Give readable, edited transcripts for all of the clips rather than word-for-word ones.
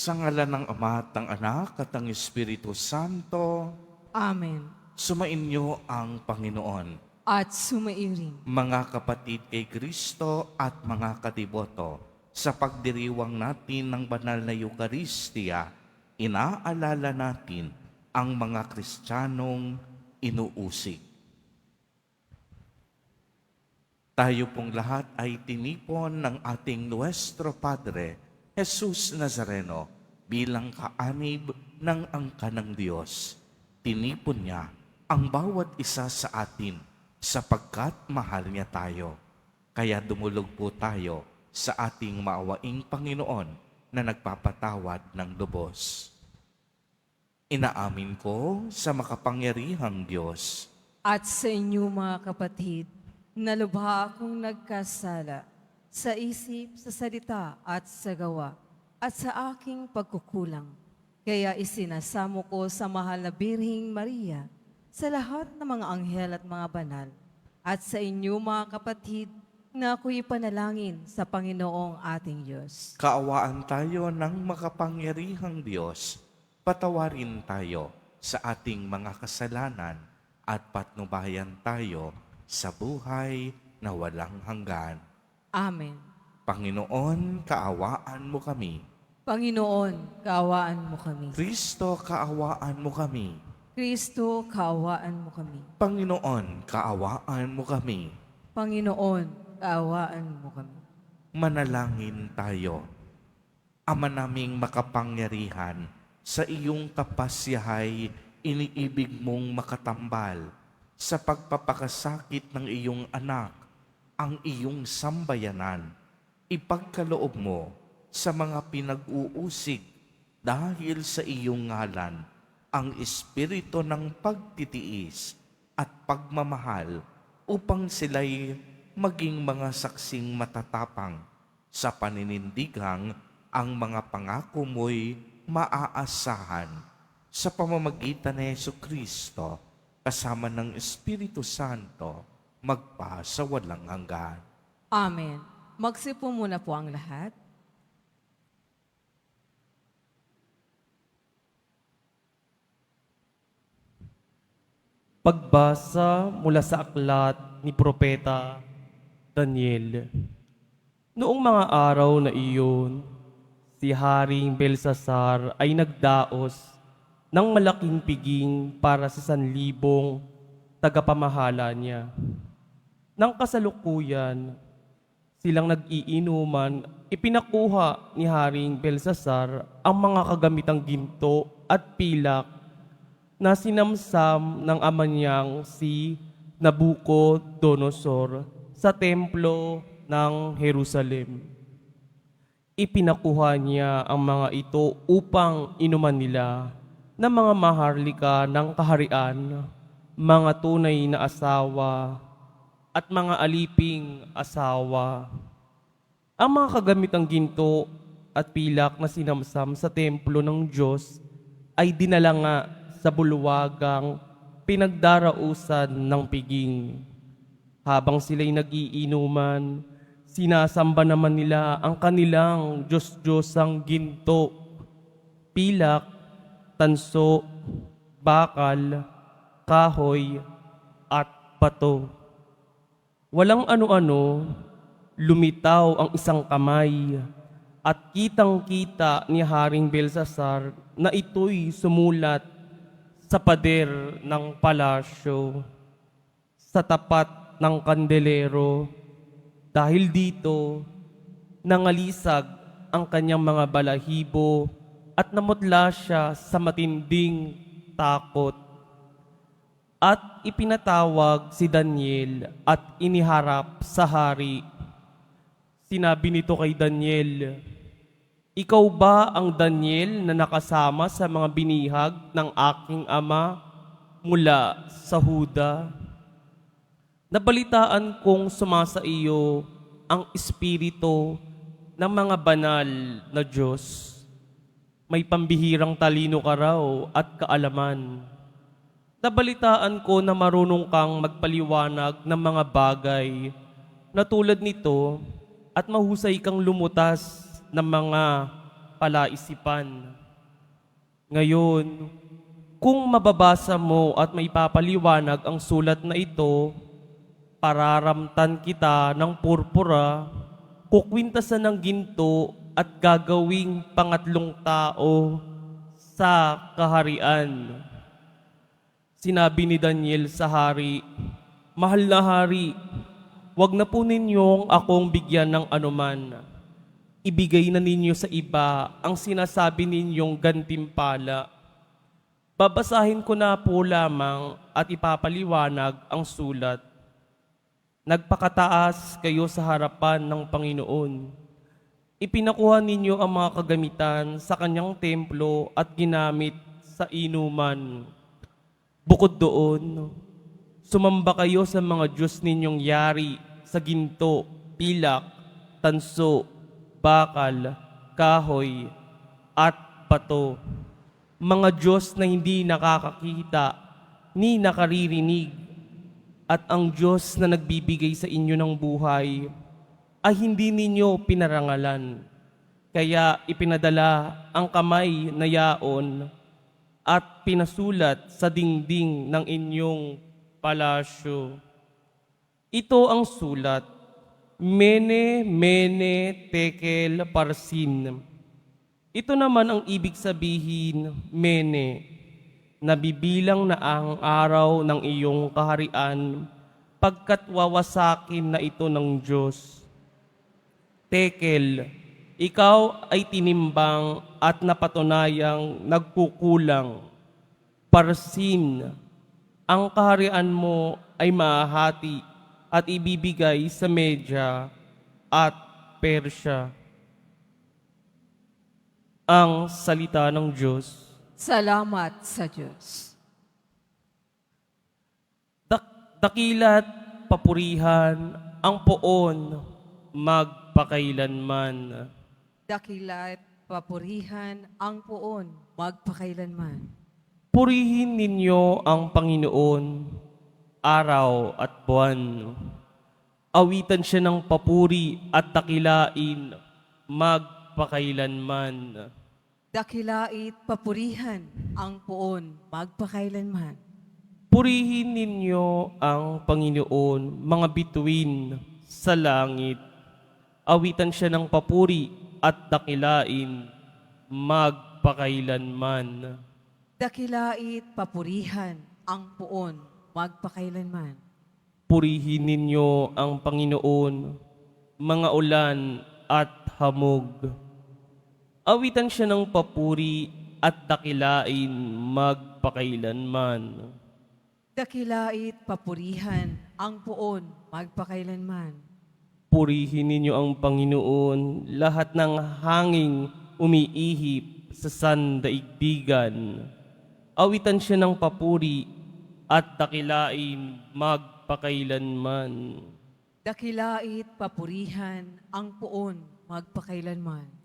Sa ngalan ng Ama at ng Anak at ng Espiritu Santo, Amen. sumainyo ang Panginoon. At sumairing. Mga kapatid kay Kristo at mga katiboto, sa pagdiriwang natin ng banal na Eucharistia, inaalala natin ang mga Kristiyanong inuusig. Tayo pong lahat ay tinipon ng ating Nuestro Padre, Jesus Nazareno, bilang kaanib ng angka ng Diyos. Tinipon niya ang bawat isa sa atin sapagkat mahal niya tayo. Kaya dumulog po tayo sa ating maawaing Panginoon na nagpapatawad ng lubos. Inaamin ko sa makapangyarihang Diyos At sa inyo mga kapatid, na lubha akong nagkasala sa isip, sa salita at sa gawa at sa aking pagkukulang. Kaya isinasamo ko sa mahal na Birhing Maria, sa lahat ng mga anghel at mga banal, at sa inyo mga kapatid, na ako'y panalangin sa Panginoong ating Diyos. Kaawaan tayo ng makapangyarihang Diyos. Patawarin tayo sa ating mga kasalanan at patnubayan tayo sa buhay na walang hanggan. Amen. Panginoon, kaawaan mo kami. Panginoon, kaawaan mo kami. Kristo, kaawaan mo kami. Kristo, kaawaan mo kami. Panginoon, kaawaan mo kami. Panginoon, kaawaan mo kami. Manalangin tayo. Ama naming makapangyarihan, sa iyong kapasyahay, iniibig mong makatambal sa pagpapakasakit ng iyong anak, ang iyong sambayanan. Ipagkaloob mo sa mga pinag-uusig dahil sa iyong ngalan ang espiritu ng pagtitiis at pagmamahal upang sila'y maging mga saksing matatapang sa paninindigang ang mga pangako mo'y maaasahan sa pamamagitan ni Jesucristo kasama ng Espiritu Santo magpa sa walang hanggan. Amen. Magsipo muna po ang lahat. Pagbasa mula sa aklat ni Propeta Daniel. Noong mga araw na iyon, si Haring Belsasar ay nagdaos ng malaking piging para sa 1,000 tagapamahala niya. Nang kasalukuyan, silang nag-iinuman, ipinakuha ni Haring Belsasar ang mga kagamitang ginto at pilak na sinamsam ng ama niyang si Nabucodonosor sa templo ng Jerusalem. Ipinakuha niya ang mga ito upang inuman nila ng mga maharlika ng kaharian, mga tunay na asawa at mga aliping asawa. Ang mga kagamitang ginto at pilak na sinamsam sa templo ng Diyos ay dinala nga sa bulwagang pinagdarausan ng piging. Habang sila'y nag-iinuman, sinasamba naman nila ang kanilang Diyos-Diyosang ginto, pilak, tanso, bakal, kahoy, at bato. Walang ano-ano, lumitaw ang isang kamay at kitang-kita ni Haring Belsasar na ito'y sumulat sa pader ng palasyo sa tapat ng kandelero. Dahil dito, nangalisag ang kanyang mga balahibo at namutla siya sa matinding takot. At ipinatawag si Daniel at iniharap sa hari. Sinabi nito kay Daniel, "Ikaw ba ang Daniel na nakasama sa mga binihag ng aking ama mula sa Huda? Nabalitaan kong sumasa iyo ang espiritu ng mga banal na Diyos. May pambihirang talino ka raw at kaalaman. Nabalitaan ko na marunong kang magpaliwanag ng mga bagay na tulad nito at mahusay kang lumutas ng mga palaisipan. Ngayon, kung mababasa mo at may papaliwanag ang sulat na ito, pararamtan kita ng purpura, kukwintasan ng ginto at gagawing pangatlong tao sa kaharian. Sinabi ni Daniel sa hari, "Mahal na hari, wag na po ninyong akong bigyan ng anuman. Ibigay na ninyo sa iba ang sinasabi ninyong gantimpala. Babasahin ko na po lamang at ipapaliwanag ang sulat. Nagpakataas kayo sa harapan ng Panginoon. Ipinakuha ninyo ang mga kagamitan sa kanyang templo at ginamit sa inuman. Bukod doon, sumamba kayo sa mga Diyos ninyong yari sa ginto, pilak, tanso, bakal, kahoy, at bato. Mga Diyos na hindi nakakakita ni nakaririnig, at ang Diyos na nagbibigay sa inyo ng buhay ay hindi ninyo pinarangalan. Kaya ipinadala ang kamay na yaon at pinasulat sa dingding ng inyong palasyo. Ito ang sulat, Mene, Mene, Tekel, Parsin. Ito naman ang ibig sabihin, Mene, nabibilang na ang araw ng iyong kaharian pagkat wawasakin na ito ng Diyos. Tekel, ikaw ay tinimbang at napatunayang nagkukulang. Parsin, ang kaharian mo ay mahati at ibibigay sa Media at Persya. Ang salita ng Diyos. Salamat sa Diyos. Dakilat, papurihan, ang poon, magpakailanman. Dakilat, papurihan ang poon, magpakailanman. Purihin ninyo ang Panginoon, araw at buwan. Awitan siya ng papuri at dakilain, magpakailanman. Dakilait, papurihan ang poon, magpakailanman. Purihin ninyo ang Panginoon, mga bituin sa langit. Awitan siya ng papuri at dakilain, magpakailanman. Dakilait, papurihan ang poon, magpakailanman. Purihin ninyo ang Panginoon, mga ulan at hamog. Awitan siya ng papuri at dakilain, magpakailanman. Dakilait, papurihan ang poon, magpakailanman. Purihin ninyo ang Panginoon, lahat ng hanging umiihip sa sandaigdigan. Awitan siya ng papuri at dakilain, magpakailanman. Dakilait, papurihan ang poon, magpakailanman.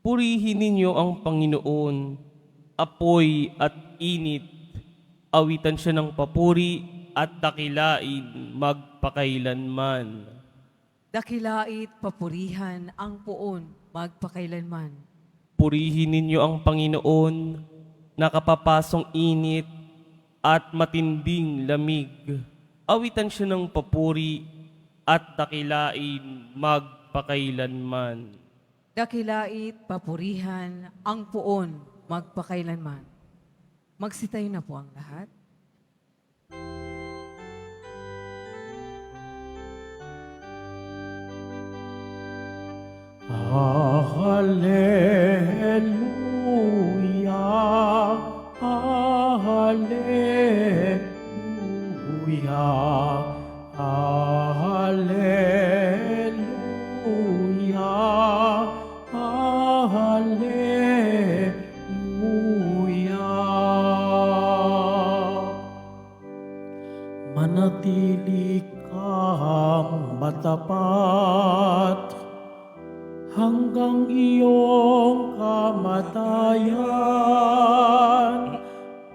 Purihin ninyo ang Panginoon, apoy at init. Awitan siya ng papuri at dakilain, magpakailanman. Dakilait, papurihan ang poon, magpakailanman. Purihin ninyo ang Panginoon, nakapapasong init at matinding lamig. Awitan siya ng papuri at dakilain, magpakailanman. Dakilait, papurihan ang poon, magpakailanman. Magsitayo na po ang lahat. Hallelujah, Hallelujah, Hallelujah, Hallelujah. Manatili kang matapat hanggang iyong kamatayan,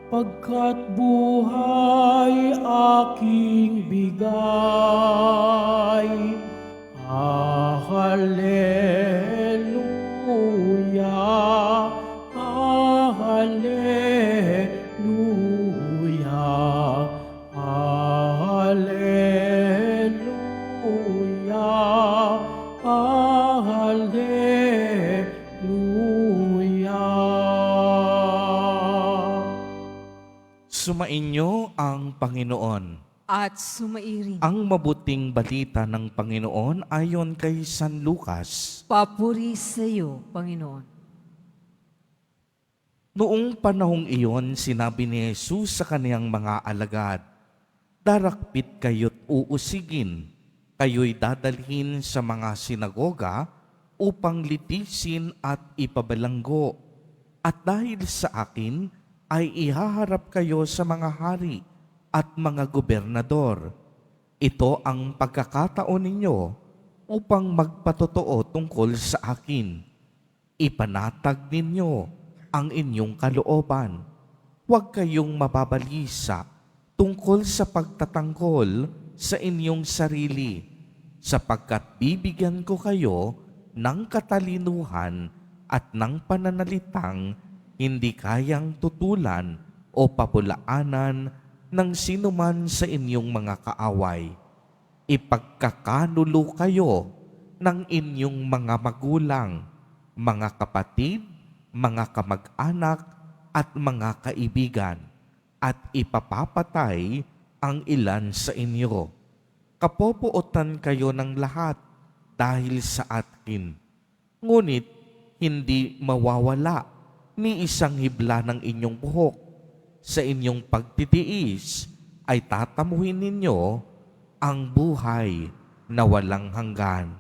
pagkat buhay aking bigay. Hallelujah, Sumainyo ang Panginoon. At sumairing. Ang mabuting balita ng Panginoon ayon kay San Lucas. Papuri sa iyo, Panginoon. Noong panahong iyon, sinabi ni Jesus sa kaniyang mga alagad, "Darakpit kayo't uusigin, kayo'y dadalhin sa mga sinagoga upang litisin at ipabalanggo. At dahil sa akin, ay ihaharap kayo sa mga hari at mga gobernador. Ito ang pagkakataon ninyo upang magpatotoo tungkol sa akin. Ipanatag ninyo ang inyong kalooban. Huwag kayong mababalisa tungkol sa pagtatanggol sa inyong sarili, sapagkat bibigyan ko kayo ng katalinuhan at ng pananalitang hindi kayang tutulan o papulaanan ng sinuman sa inyong mga kaaway. Ipagkakanulo kayo ng inyong mga magulang, mga kapatid, mga kamag-anak at mga kaibigan, at ipapapatay ang ilan sa inyo. Kapopuotan kayo ng lahat dahil sa akin. Ngunit hindi mawawala ni isang hibla ng inyong buhok. Sa inyong pagtitiis ay tatamuhin ninyo ang buhay na walang hanggan."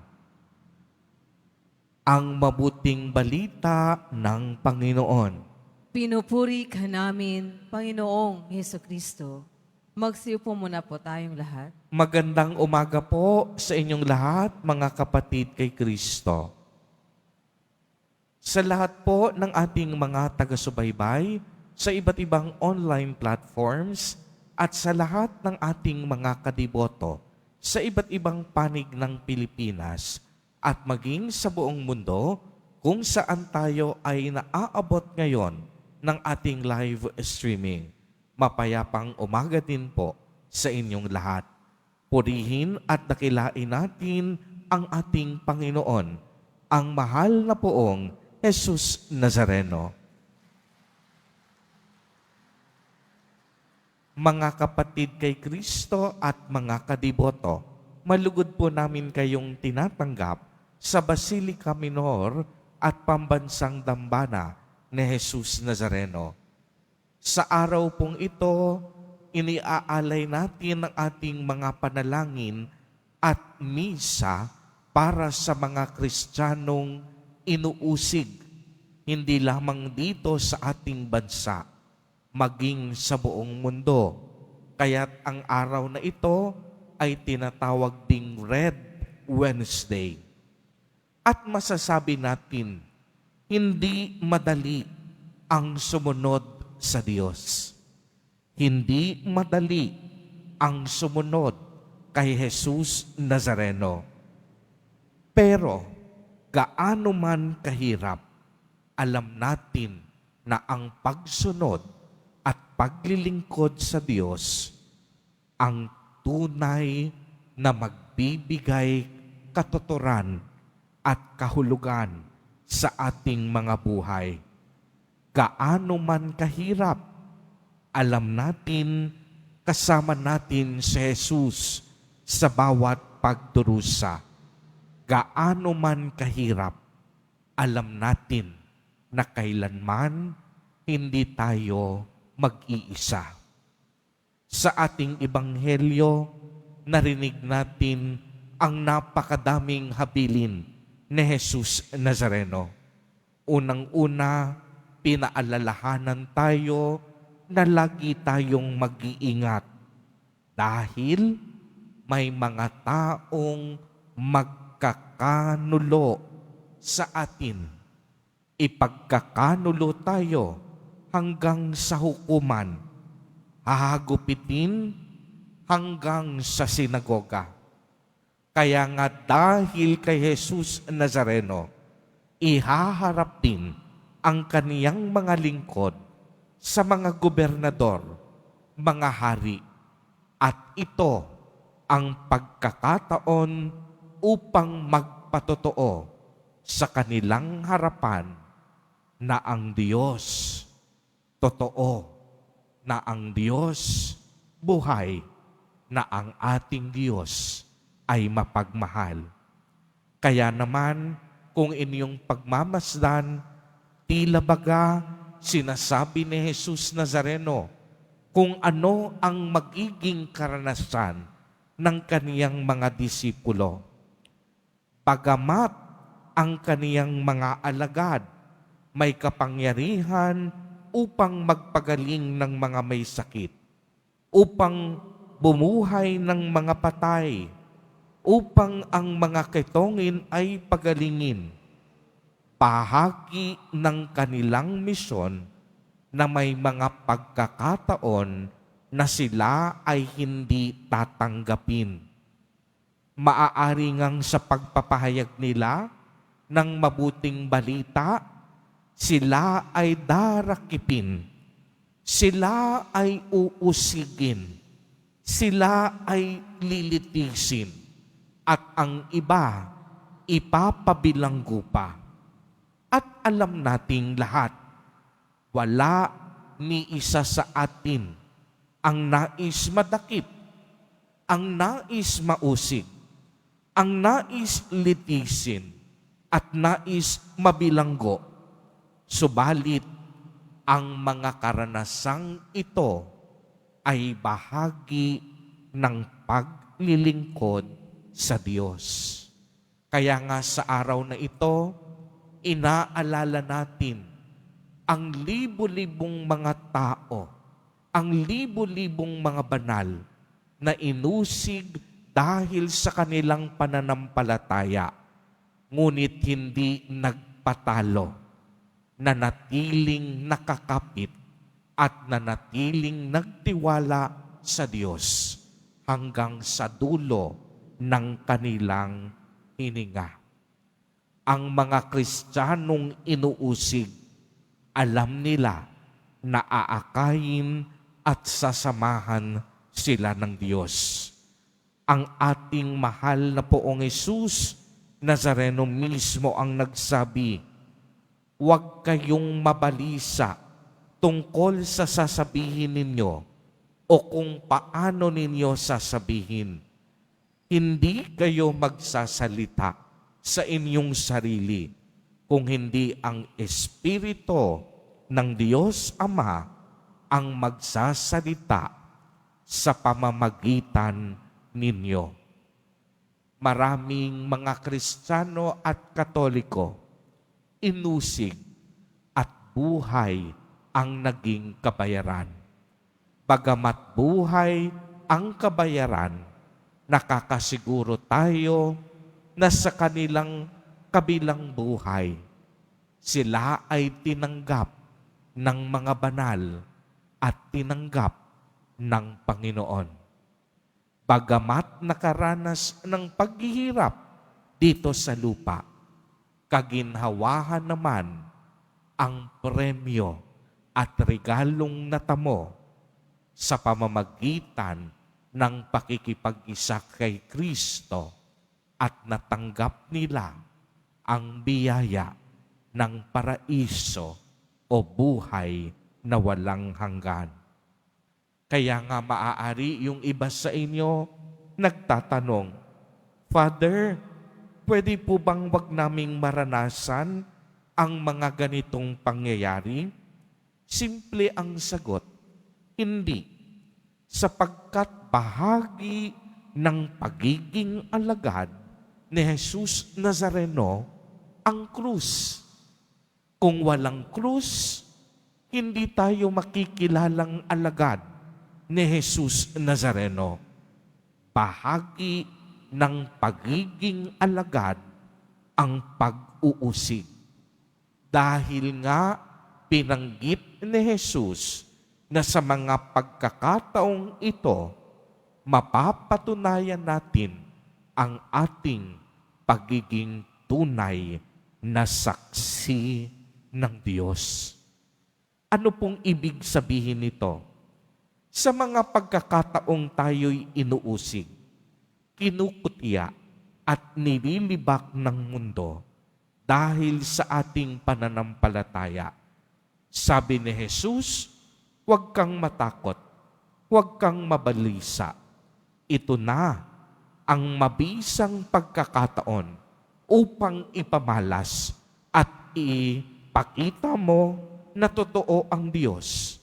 Ang mabuting balita ng Panginoon. Pinupuri ka namin, Panginoong Heso Kristo. Magsiupo muna po tayong lahat. Magandang umaga po sa inyong lahat, mga kapatid kay Kristo. Sa lahat po ng ating mga taga-subaybay, sa iba't ibang online platforms, at sa lahat ng ating mga kadiboto, sa iba't ibang panig ng Pilipinas, at maging sa buong mundo, kung saan tayo ay naaabot ngayon ng ating live streaming. Mapayapang umaga din po sa inyong lahat. Purihin at dakilain natin ang ating Panginoon, ang mahal na poong Jesus Nazareno. Mga kapatid kay Kristo at mga kadiboto, malugod po namin kayong tinatanggap sa Basilica Minor at Pambansang Dambana ni Jesus Nazareno. Sa araw pong ito, iniaalay natin ang ating mga panalangin at misa para sa mga Kristiyanong inuusig, hindi lamang dito sa ating bansa, maging sa buong mundo. Kaya't ang araw na ito ay tinatawag ding Red Wednesday. At masasabi natin, hindi madali ang sumunod sa Diyos. Hindi madali ang sumunod kay Jesus Nazareno. Pero gaano man kahirap, alam natin na ang pagsunod at paglilingkod sa Diyos ang tunay na magbibigay katuturan at kahulugan sa ating mga buhay. Gaano man kahirap, alam natin kasama natin si Jesus sa bawat pagdurusa. Gaano man kahirap, alam natin na kailanman hindi tayo mag-iisa. Sa ating ebanghelyo, narinig natin ang napakadaming habilin ni Jesus Nazareno. Unang-una, pinaalalahanan tayo na lagi tayong mag-iingat dahil may mga taong magkakanulo sa atin. Ipagkakanulo tayo hanggang sa hukuman, hahagupitin hanggang sa sinagoga. Kaya nga dahil kay Jesus Nazareno, ihaharap din ang kaniyang mga lingkod sa mga gobernador, mga hari, at ito ang pagkakataon upang magpatotoo sa kanilang harapan na ang Diyos totoo, na ang Diyos buhay, na ang ating Diyos ay mapagmahal. Kaya naman, kung inyong pagmamasdan, tila baga sinasabi ni Jesus Nazareno kung ano ang magiging karanasan ng kaniyang mga disipulo. Bagamat ang kaniyang mga alagad may kapangyarihan upang magpagaling ng mga may sakit, upang bumuhay ng mga patay, upang ang mga ketongin ay pagalingin. Bahagi ng kanilang misyon na may mga pagkakataon na sila ay hindi tatanggapin. Maaari ngang sa pagpapahayag nila ng mabuting balita, sila ay darakipin, sila ay uusigin, sila ay lilitisin, at ang iba ipapabilanggo pa. At alam nating lahat, wala ni isa sa atin ang nais madakip, ang nais mausig, ang nais litisin, at nais mabilanggo. Subalit, ang mga karanasang ito ay bahagi ng paglilingkod sa Diyos. Kaya nga sa araw na ito, inaalala natin ang libo-libong mga tao, ang libo-libong mga banal na inusig dahil sa kanilang pananampalataya, ngunit hindi nagpatalo, nanatiling nakakapit at nanatiling nagtiwala sa Diyos hanggang sa dulo ng kanilang hininga. Ang mga Kristiyanong inuusig, alam nila na aakayin at sasamahan sila ng Diyos. Ang ating mahal na Poong Hesus Nazareno mismo ang nagsabi, "Huwag kayong mabalisa tungkol sa sasabihin ninyo o kung paano ninyo sasabihin. Hindi kayo magsasalita sa inyong sarili kung hindi ang Espiritu ng Diyos Ama ang magsasalita sa pamamagitan ninyo." Maraming mga Kristiyano at Katoliko, inusig at buhay ang naging kabayaran. Bagamat buhay ang kabayaran, nakakasiguro tayo na sa kanilang kabilang buhay, sila ay tinanggap ng mga banal at tinanggap ng Panginoon. Bagamat nakaranas ng paghihirap dito sa lupa, kaginhawahan naman ang premyo at regalong natamo sa pamamagitan ng pakikipag-isa kay Kristo at natanggap nila ang biyaya ng paraiso o buhay na walang hanggan. Kaya nga maaari yung iba sa inyo nagtatanong, "Father, pwede po bang wag naming maranasan ang mga ganitong pangyayari?" Simple ang sagot, hindi. Sapagkat bahagi ng pagiging alagad ni Jesus Nazareno ang krus. Kung walang krus, hindi tayo makikilalang alagad ni Jesus Nazareno. Bahagi ng pagiging alagad ang pag-uusig. Dahil nga pinanggit ni Jesus na sa mga pagkakataong ito, mapapatunayan natin ang ating pagiging tunay na saksi ng Diyos. Ano pong ibig sabihin nito? Sa mga pagkakataong tayo'y inuusig, kinukutya at nililibak ng mundo dahil sa ating pananampalataya. Sabi ni Jesus, huwag kang matakot, huwag kang mabalisa. Ito na ang mabisang pagkakataon upang ipamalas at ipakita mo na totoo ang Diyos.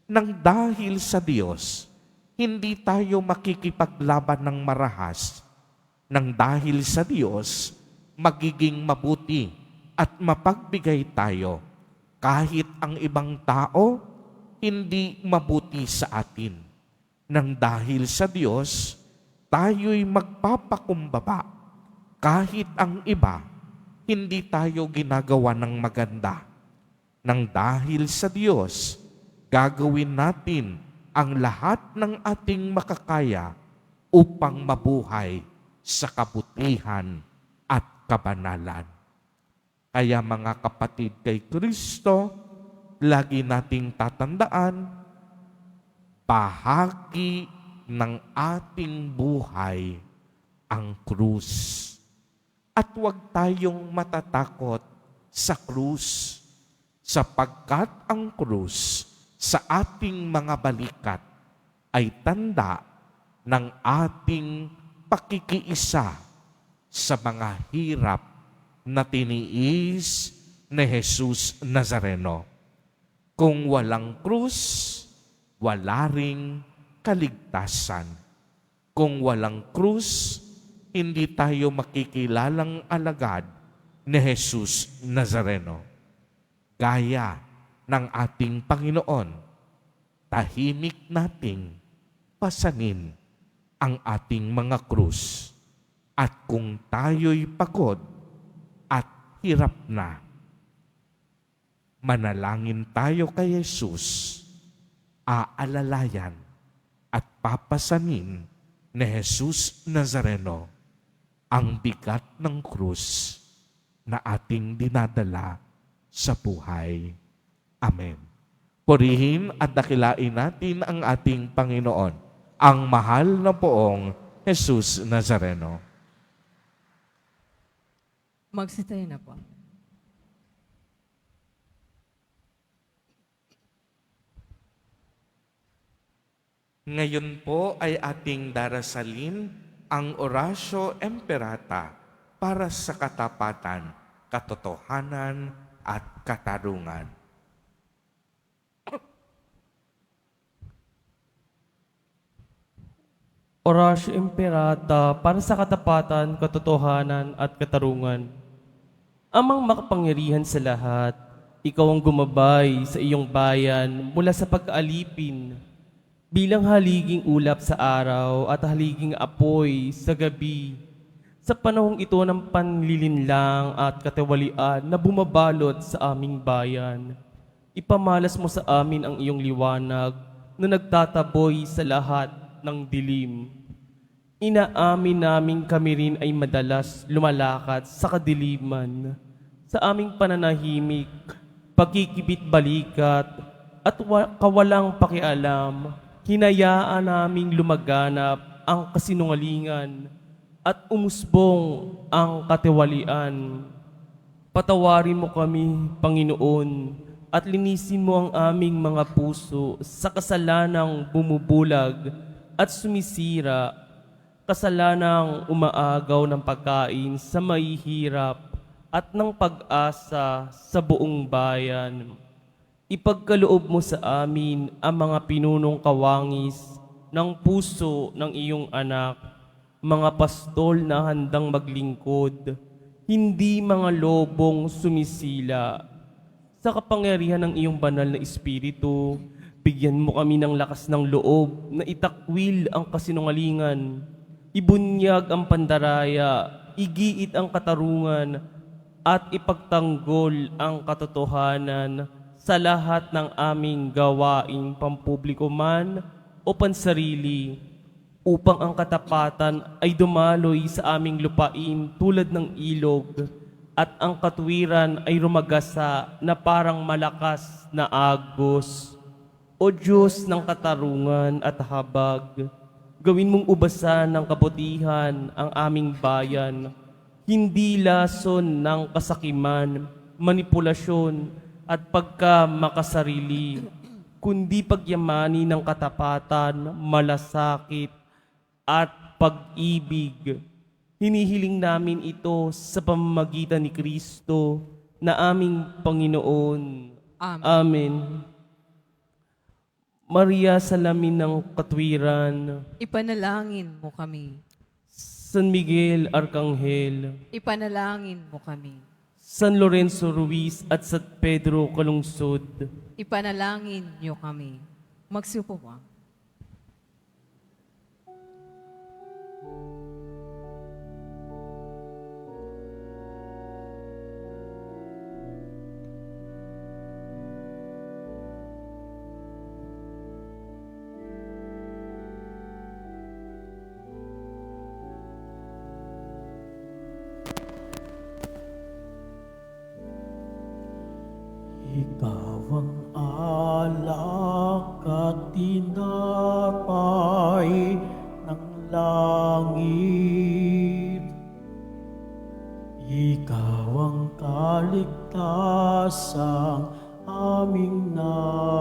Nang dahil sa Diyos, hindi tayo makikipaglaban ng marahas. Nang dahil sa Diyos, magiging mabuti at mapagbigay tayo kahit ang ibang tao hindi mabuti sa atin. Nang dahil sa Diyos, tayo'y magpapakumbaba kahit ang iba hindi tayo ginagawa ng maganda. Nang dahil sa Diyos, gagawin natin ang lahat ng ating makakaya upang mabuhay sa kabutihan at kabanalan. Kaya mga kapatid kay Kristo, lagi nating tatandaan, bahagi ng ating buhay ang krus. At huwag tayong matatakot sa krus, sapagkat ang krus sa ating mga balikat ay tanda ng ating pakikiisa sa mga hirap na tiniis ni Jesus Nazareno. Kung walang krus, wala ring kaligtasan. Kung walang krus, hindi tayo makikilalang alagad ni Jesus Nazareno. Gaya ng ating Panginoon, tahimik nating pasanin ang ating mga krus. At kung tayo'y pagod at hirap na, manalangin tayo kay Jesus, aalalayan at papasanin ni Jesus Nazareno ang bigat ng krus na ating dinadala sa buhay. Amen. Purihin at dakilain natin ang ating Panginoon, ang mahal na poong Jesus Nazareno. Magsitayo na po. Ngayon po ay ating darasalin ang Oratio Imperata para sa katapatan, katotohanan at katarungan. Oratio Imperata para sa katapatan, katotohanan at katarungan. Amang makapangyarihan sa lahat, ikaw ang gumabay sa iyong bayan mula sa pagkaalipin, bilang haliging ulap sa araw at haliging apoy sa gabi, sa panahong ito ng panlilinlang at katiwalian na bumabalot sa aming bayan. Ipamalas mo sa amin ang iyong liwanag na nagtataboy sa lahat ng dilim. Inaamin namin kami rin ay madalas lumalakad sa kadiliman, sa aming pananahimik, pagkikibit-balikat at kawalang pakialam. Hinayaan naming lumaganap ang kasinungalingan at umusbong ang katiwalian. Patawarin mo kami, Panginoon, at linisin mo ang aming mga puso sa kasalanang bumubulag at sumisira, kasalanang umaagaw ng pagkain sa mahihirap at ng pag-asa sa buong bayan. Ipagkaloob mo sa amin ang mga pinunong kawangis ng puso ng iyong anak, mga pastol na handang maglingkod, hindi mga lobong sumisila. Sa kapangyarihan ng iyong banal na Espiritu, bigyan mo kami ng lakas ng loob na itakwil ang kasinungalingan, ibunyag ang pandaraya, igiit ang katarungan, at ipagtanggol ang katotohanan sa lahat ng aming gawaing pampubliko man o pansarili, upang ang katapatan ay dumaloy sa aming lupain tulad ng ilog, at ang katuwiran ay rumagasa na parang malakas na agos. O Diyos ng katarungan at habag, gawin mong ubasan ng kabutihan ang aming bayan, hindi lason ng kasakiman, manipulasyon at pagkamakasarili, kundi pagyamani ng katapatan, malasakit, at pag-ibig. Hinihiling namin ito sa pamamagitan ni Kristo na aming Panginoon. Amen. Amen. Maria, salamin ng katwiran. Ipanalangin mo kami. San Miguel Arcangel, Ipanalangin mo kami. San Lorenzo Ruiz at San Pedro Calungsod, Ipanalangin niyo kami. Magsupo po. Ikaw ang alak at tinapay ng langit. Ikaw ang kaligtasang aming nakamit.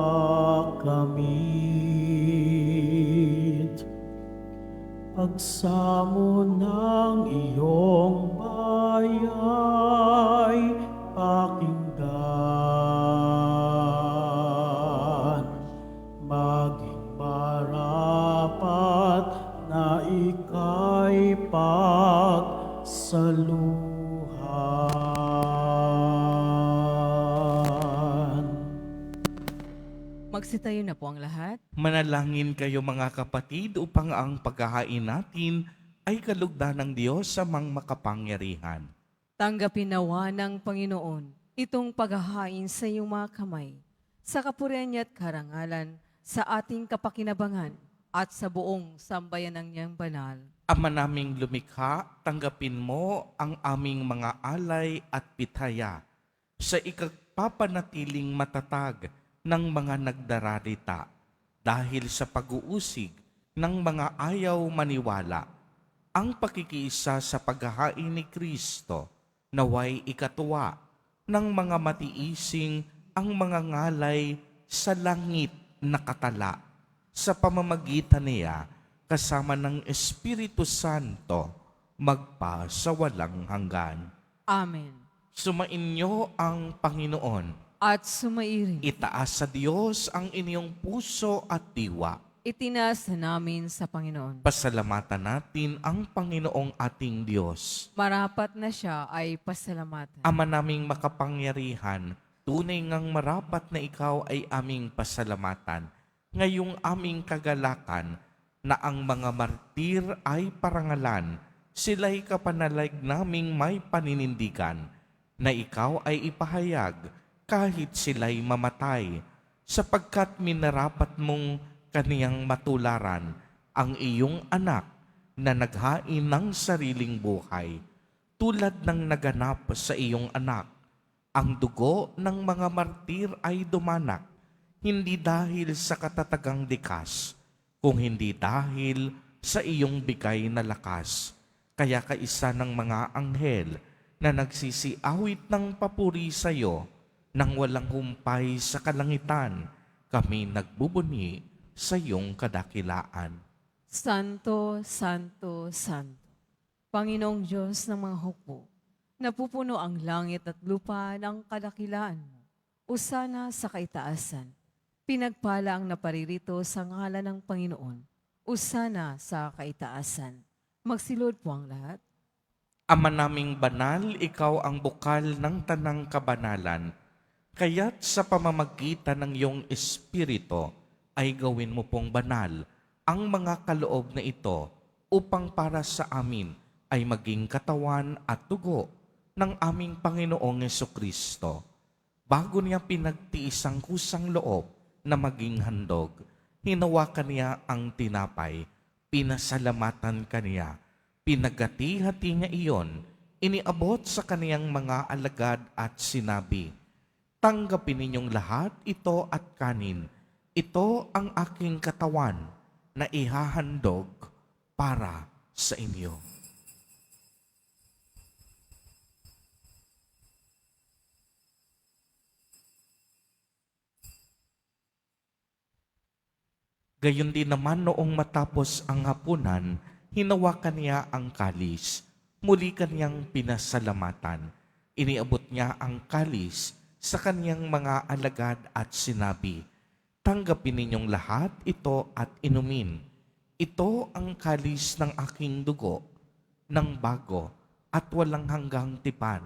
Pagsamo ng iyong bayay, pakinggan. Maging marapat na ika'y pagsaluhan. Magsitayo na po ang lahat. Manalangin kayo mga kapatid upang ang paghahain natin ay kalugdan ng Diyos sa mang makapangyarihan. Tanggapin nawa ng Panginoon itong paghahain sa iyong mga kamay, sa kapurihan niya at karangalan, sa ating kapakinabangan at sa buong sambayanang niyang banal. Ama naming lumikha, tanggapin mo ang aming mga alay at pitaya sa ikagpapanatiling matatag ng mga nagdararita dahil sa pag-uusig ng mga ayaw maniwala. Ang pakikiisa sa paghahain ni Kristo naway ikatuwa ng mga matiising ang mga ngalay sa langit na katala sa pamamagitan niya kasama ng Espiritu Santo magpa sa walang hanggan. Amen. Sumainyo ang Panginoon. At sumairin, Itaas sa Diyos ang inyong puso at diwa. itinaas na namin sa Panginoon. Pasalamatan natin ang Panginoong ating Diyos. Marapat na siya ay pasalamatan. Ama naming makapangyarihan, tunay ngang marapat na ikaw ay aming pasalamatan. Ngayong aming kagalakan na ang mga martir ay parangalan, sila'y kapanalig naming may paninindigan, na ikaw ay ipahayag kahit sila'y mamatay, sapagkat minarapat mong kaniyang matularan ang iyong anak na naghain ng sariling buhay, tulad ng naganap sa iyong anak. Ang dugo ng mga martir ay dumanak, hindi dahil sa katatagang likas, kung hindi dahil sa iyong bigay na lakas. Kaya kaisa ng mga anghel na nagsisiawit ng papuri sa iyo, nang walang humpay sa kalangitan, kami nagbubuni sa iyong kadakilaan. Santo, Santo, Santo, Panginoong Diyos ng mga hukbo, napupuno ang langit at lupa ng kadakilaan mo. Usana sa kaitaasan, pinagpala ang naparirito sa ngalan ng Panginoon. Usana sa kaitaasan. Magsilod po ang lahat. Ama naming banal, ikaw ang bukal ng tanang kabanalan, kaya't sa pamamagitan ng iyong Espiritu ay gawin mo pong banal ang mga kaloob na ito upang para sa amin ay maging katawan at dugo ng aming Panginoong Jesucristo. Bago niya pinagtiis ang kusang loob na maging handog, hinawakan niya ang tinapay, pinasalamatan kaniya, pinagati-hati niya iyon, iniabot sa kaniyang mga alagad at sinabi, "Tanggapin ninyong lahat ito at kanin. Ito ang aking katawan na ihahandog para sa inyo." Gayon din naman noong matapos ang hapunan, hinawakan niya ang kalis. Muli kanyang pinasalamatan. Iniabot niya ang kalis sa kanyang mga alagad at sinabi, "Tanggapin ninyong lahat ito at inumin. Ito ang kalis ng aking dugo, ng bago at walang hanggang tipan,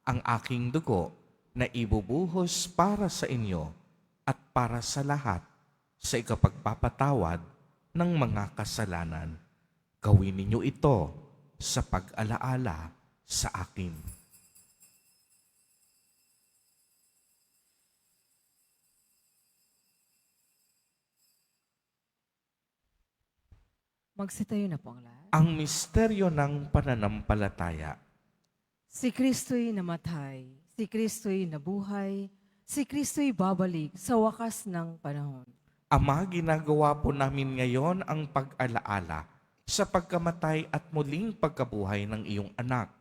ang aking dugo na ibubuhos para sa inyo at para sa lahat sa ikapagpapatawad ng mga kasalanan. Gawin ninyo ito sa pag-alaala sa akin." Magsitayo na po ang lahat. Ang misteryo ng pananampalataya. Si Kristo'y namatay, si Kristo'y nabuhay, si Kristo'y babalik sa wakas ng panahon. Ama, ginagawa po namin ngayon ang pag-alaala sa pagkamatay at muling pagkabuhay ng iyong anak.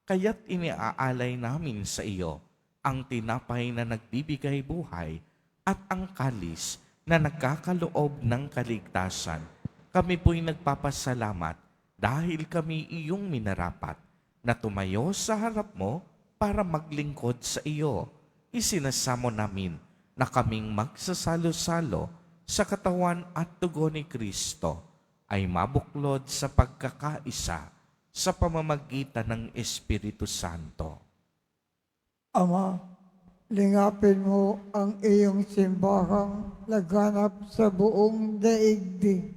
Kaya't iniaalay namin sa iyo ang tinapay na nagbibigay buhay at ang kalis na nagkakaloob ng kaligtasan. Kami po'y nagpapasalamat dahil kami iyong minarapat na tumayo sa harap mo para maglingkod sa iyo. Isinasamo namin na kaming magsasalo-salo sa katawan at dugo ni Kristo ay mabuklod sa pagkakaisa sa pamamagitan ng Espiritu Santo. Ama, lingapin mo ang iyong simbahang laganap sa buong daigdig.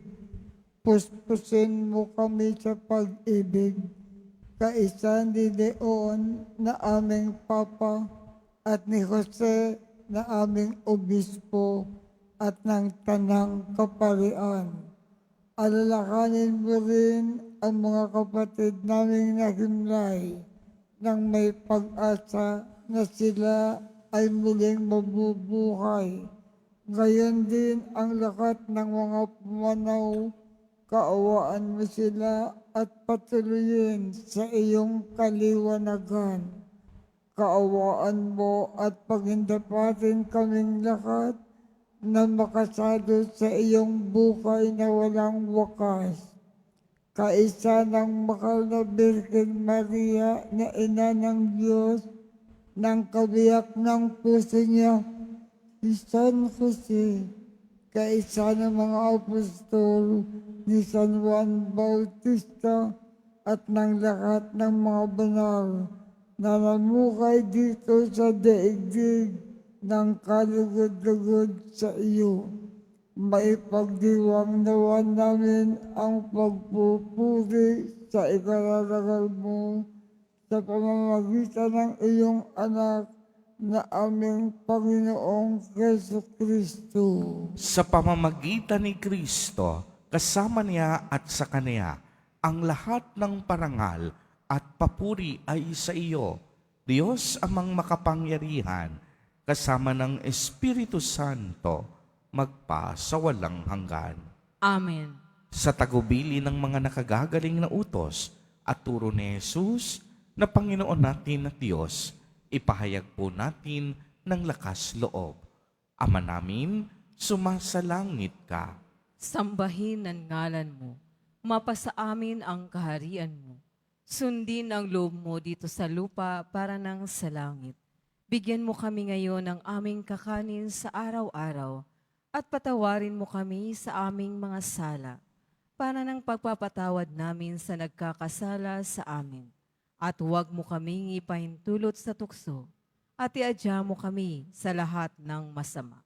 Puspusin mo kami sa pag-ibig, kaisa ni Leon na aming Papa at ni Jose na aming Obispo at ng Tanang Kaparian. Alalahanin mo rin ang mga kapatid naming nahimlay nang may pag-asa na sila ay muling mabubuhay. Gayon din ang lahat ng mga pumanaw, kaawaan mo sila at patuloyin sa iyong kaliwanagan. Kaawaan mo at pagindapatin kaming lahat na makasalo sa iyong buhay na walang wakas. Kaisa ng mahal na Birhen Maria na ina ng Diyos, ng kabiyak ng puso niya, si San Jose, kaisa ng mga apostol, ni San Juan Bautista at ng lahat ng mga banal na namukay dito sa daigdig ng kalugod-lugod sa iyo. Maipagdiwang nawa namin ang pagpupuri sa ikalalagal mo sa pamamagitan ng iyong anak na aming Panginoong Jesucristo. Sa pamamagitan ni Kristo, kasama niya at sa Kanya, ang lahat ng parangal at papuri ay sa iyo, Diyos amang makapangyarihan, kasama ng Espiritu Santo, magpa sa walang hanggan. Amen. Sa tagubili ng mga nakagagaling na utos at turo ni Jesus na Panginoon natin at Diyos, ipahayag po natin ng lakas loob. Ama namin, sumasalangit ka. Sambahin ang ngalan mo. Mapasa amin ang kaharian mo. Sundin ang loob mo dito sa lupa para nang sa langit. Bigyan mo kami ngayon ng aming kakanin sa araw-araw at patawarin mo kami sa aming mga sala para ng pagpapatawad namin sa nagkakasala sa amin. At huwag mo kaming ipahintulot sa tukso at iadya mo kami sa lahat ng masama.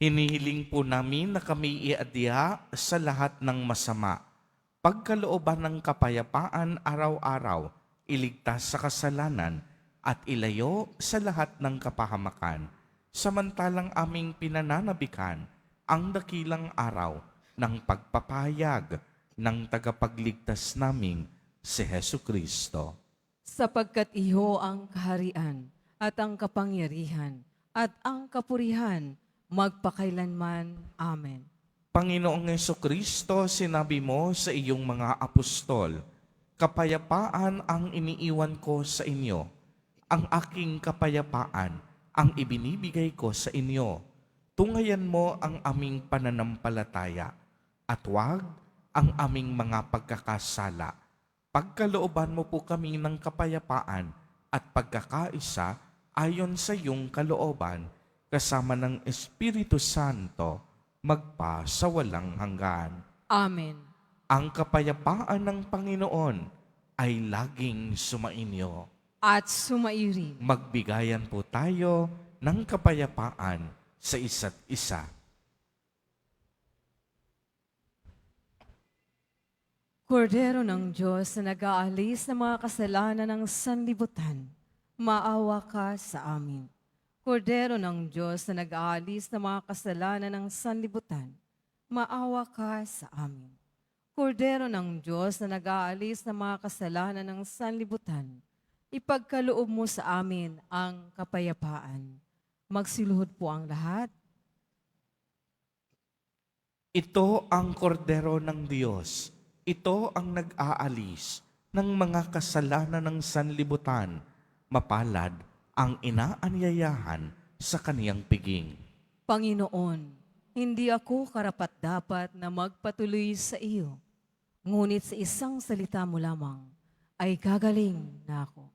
Hinihiling po namin na kami iadya sa lahat ng masama. Pagkalooban ng kapayapaan araw-araw, iligtas sa kasalanan at ilayo sa lahat ng kapahamakan. Samantalang aming pinananabikan ang dakilang araw ng pagpapahayag ng tagapagligtas naming si Hesu Kristo. Sapagkat iyo ang kaharian at ang kapangyarihan at ang kapurihan magpakailanman. Amen. Panginoong Jesucristo, sinabi mo sa iyong mga apostol, kapayapaan ang iniiwan ko sa inyo. Ang aking kapayapaan ang ibinibigay ko sa inyo. Tungayan mo ang aming pananampalataya at huwag ang aming mga pagkakasala. Pagkalooban mo po kami ng kapayapaan at pagkakaisa ayon sa iyong kalooban, kasama ng Espiritu Santo, magpa sa walang hanggan. Amen. Ang kapayapaan ng Panginoon ay laging sumainyo. At sumairin. Magbigayan po tayo ng kapayapaan sa isa't isa. Kordero ng Diyos na nag-aalis ng mga kasalanan ng sanlibutan, maawa ka sa amin. Kordero ng Diyos na nag-aalis ng mga kasalanan ng sanlibutan, maawa ka sa amin. Kordero ng Diyos na nag-aalis ng mga kasalanan ng sanlibutan, ipagkaloob mo sa amin ang kapayapaan. Magsiluhod po ang lahat. Ito ang kordero ng Diyos. Ito ang nag-aalis ng mga kasalanan ng sanlibutan. Mapalad ang inaanyayahan sa kaniyang piging. Panginoon, hindi ako karapat-dapat na magpatuloy sa iyo, ngunit sa isang salita mo lamang ay gagaling na ako.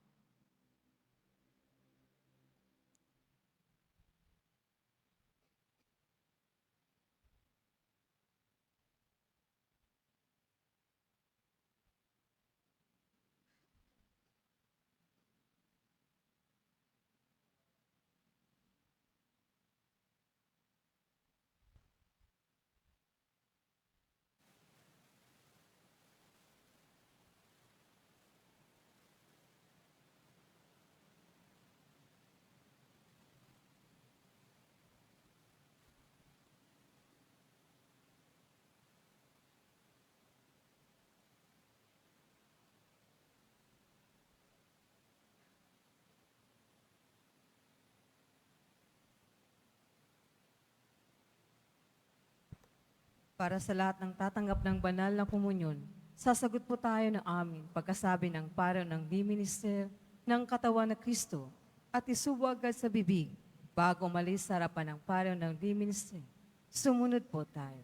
Para sa lahat ng tatanggap ng banal na komunyon, sasagot po tayo ng amin pagkasabi ng paraw ng di minister ng katawan na Kristo at isubo agad sa bibig bago umalis sa harapan ng paraw ng di minister. Sumunod po tayo.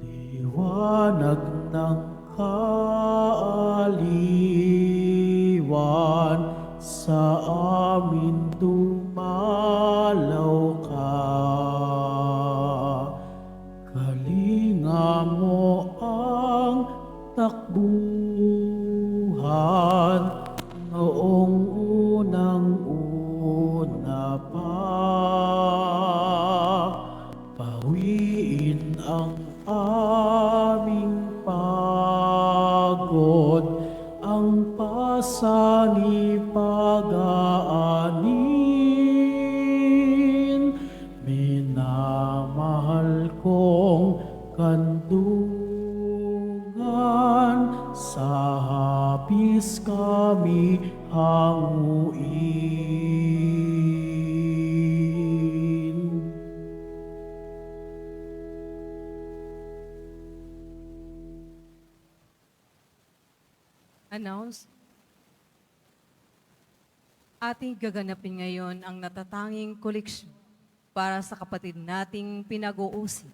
Liwanag ng kaaliwan, sa amin dumalaw ka. Kalinga mo ang takbuhan, noong unang-una pa. Pawiin ang aming pagod, ang pasanipagaanin. Minamahal kong kandungan, sa hapis kami hanguin. Announce. Ating gaganapin ngayon ang natatanging koleksyon para sa kapatid nating pinag-uusip.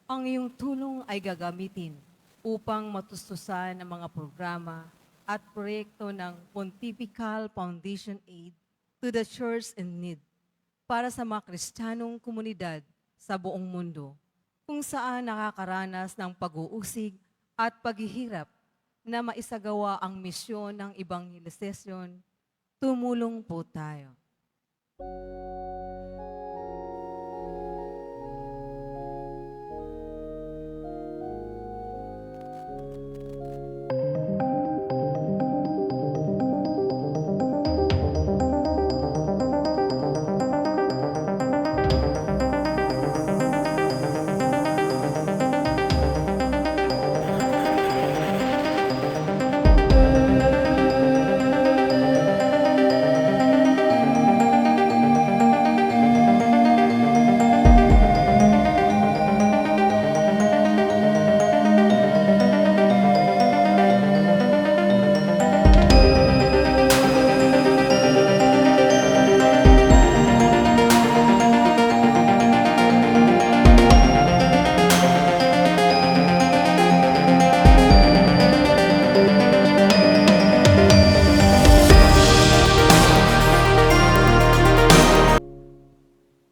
Ang iyong tulong ay gagamitin upang matustusan ang mga programa at proyekto ng Pontifical Foundation Aid to the Church in Need para sa mga Kristiyanong komunidad sa buong mundo kung saan nakakaranas ng pag-uusig at paghihirap na maisagawa ang misyon ng ebanghelisasyon. Tumulong po tayo.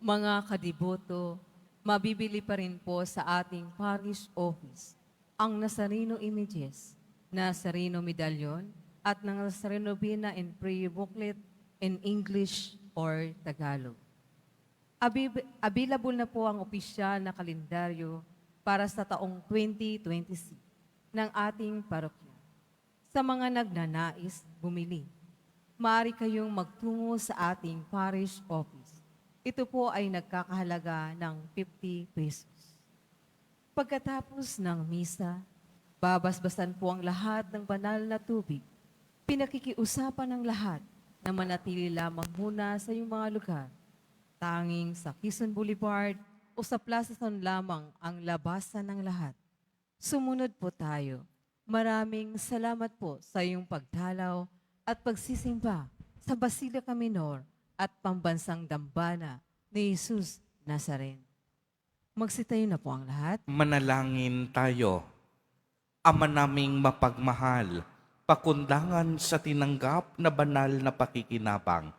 Mga kadiboto, mabibili pa rin po sa ating parish office ang Nazareno images, Nazareno medallion, at ng Nazareno Bina and prayer booklet in English or Tagalog. Available na po ang opisyal na kalendaryo para sa taong 2026 ng ating parokya. Sa mga nagnanais bumili, maaari kayong magtungo sa ating parish office. Ito po ay nagkakahalaga ng 50 pesos. Pagkatapos ng misa, babasbasan po ang lahat ng banal na tubig. Pinakikiusapan ng lahat na manatili lamang muna sa iyong mga lugar. Tanging sa Quezon Boulevard o sa Plaza San lamang ang labasan ng lahat. Sumunod po tayo. Maraming salamat po sa iyong pagdalaw at pagsisimba sa Basilica Minor at Pambansang Dambana ni Jesus Nazaren. Magsitayo na po ang lahat. Manalangin tayo. Ama naming mapagmahal, pakundangan sa tinanggap na banal na pakikinabang,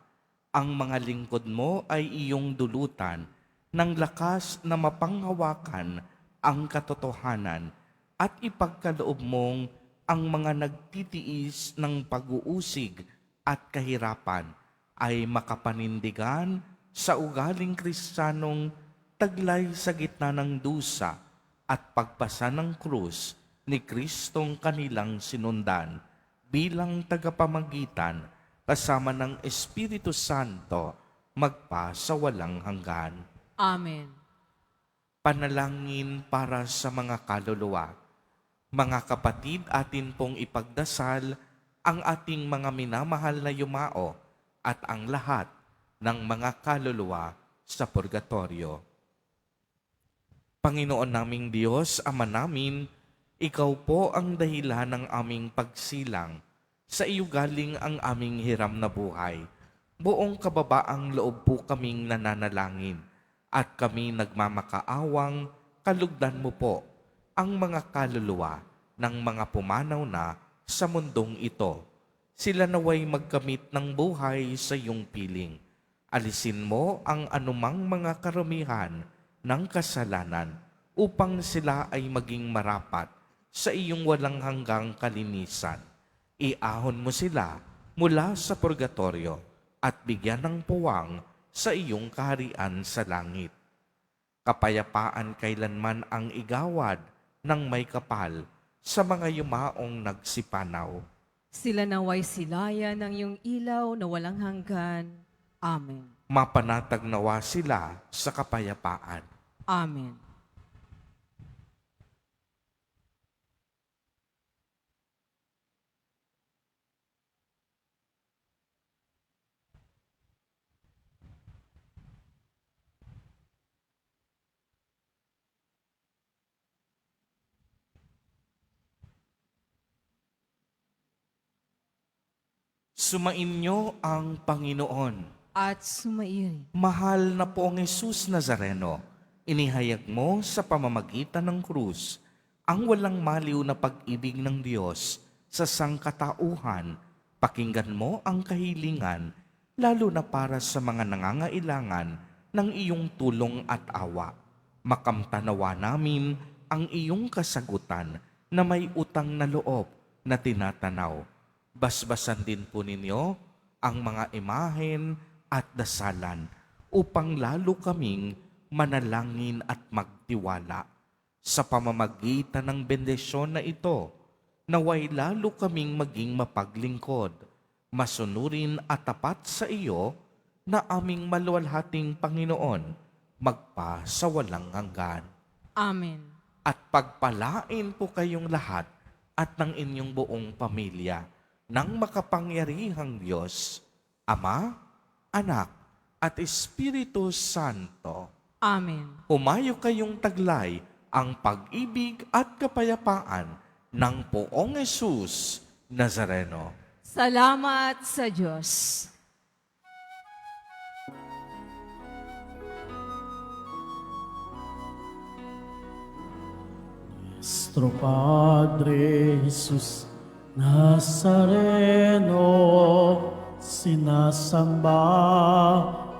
ang mga lingkod mo ay iyong dulutan ng lakas na mapanghawakan ang katotohanan at ipagkaloob mong ang mga nagtitiis ng pag-uusig at kahirapan ay makapanindigan sa ugaling Kristiyanong taglay sa gitna ng dusa at pagpasa ng krus ni Kristong kanilang sinundan bilang tagapamagitan kasama ng Espiritu Santo magpa sa walang hanggan. Amen. Panalangin para sa mga kaluluwa. Mga kapatid, atin pong ipagdasal ang ating mga minamahal na yumao at ang lahat ng mga kaluluwa sa purgatorio. Panginoon naming Diyos, Ama namin, Ikaw po ang dahilan ng aming pagsilang. Sa iyo galing ang aming hiram na buhay. Buong kababaang loob po kaming nananalangin at kami nagmamakaawang kalugdan mo po ang mga kaluluwa ng mga pumanaw na sa mundong ito. Sila naway magkamit ng buhay sa iyong piling. Alisin mo ang anumang mga karamihan ng kasalanan upang sila ay maging marapat sa iyong walang hanggang kalinisan. Iahon mo sila mula sa purgatorio at bigyan ng puwang sa iyong kaharian sa langit. Kapayapaan kailanman ang igawad ng may kapal sa mga yumaong nagsipanaw. Sila naway silaya ng iyong ilaw na walang hanggan. Amen. Mapanatag nawa sila sa kapayapaan. Amen. Sumainyo ang Panginoon. At sumairi. Mahal na poong Jesus Nazareno, inihayag mo sa pamamagitan ng krus ang walang maliw na pag-ibig ng Diyos sa sangkatauhan. Pakinggan mo ang kahilingan, lalo na para sa mga nangangailangan ng iyong tulong at awa. Makamtanawa namin ang iyong kasagutan na may utang na loob na tinatanaw. Basbasan din po ninyo ang mga imahen at dasalan upang lalo kaming manalangin at magtiwala. Sa pamamagitan ng bendisyon na ito, naway lalo kaming maging mapaglingkod, masunurin at tapat sa iyo na aming maluwalhating Panginoon, magpa sa walang hanggan. Amen. At pagpalain po kayong lahat at ng inyong buong pamilya ng makapangyarihang Diyos, Ama, Anak, at Espiritu Santo. Amen. Humayo kayong taglay ang pag-ibig at kapayapaan ng Poong Hesus Nazareno. Salamat sa Diyos. Nuestro Padre Jesus Nazareno, sinasamba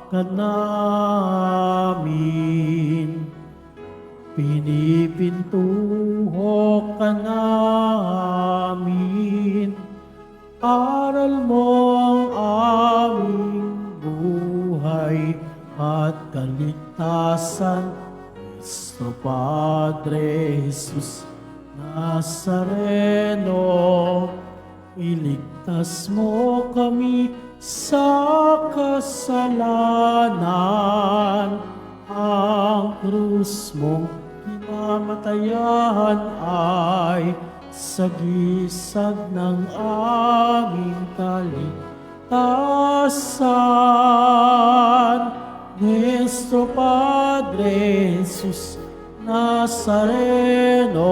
ka namin. Pinipintuho ka namin. Aral mo ang aming buhay at kaligtasan. Nuestro Padre Jesus Nazareno, iligtas mo kami sa kasalanan. Ang krus mong kinamatayan ay sagisag ng aming kaligtasan. Nuestro Padre Jesus Nazareno,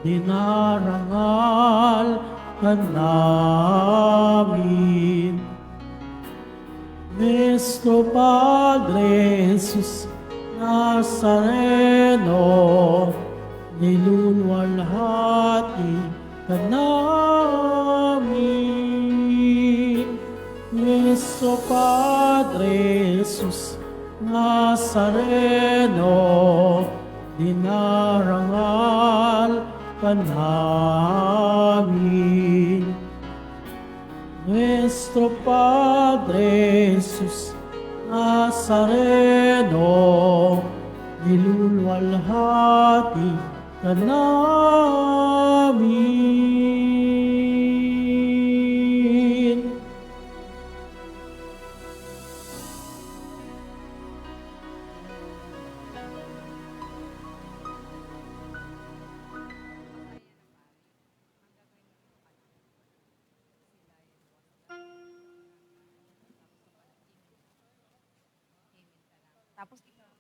dinarangal ka namin. Nuestro Padre Jesus Nazareno, niluluwalhati ka namin. Nuestro Padre Jesus Nazareno, dinarangal ka namin. Nuestro Padre Jesus Nazareno, niluluwalhati ka namin. Tapos ikaw.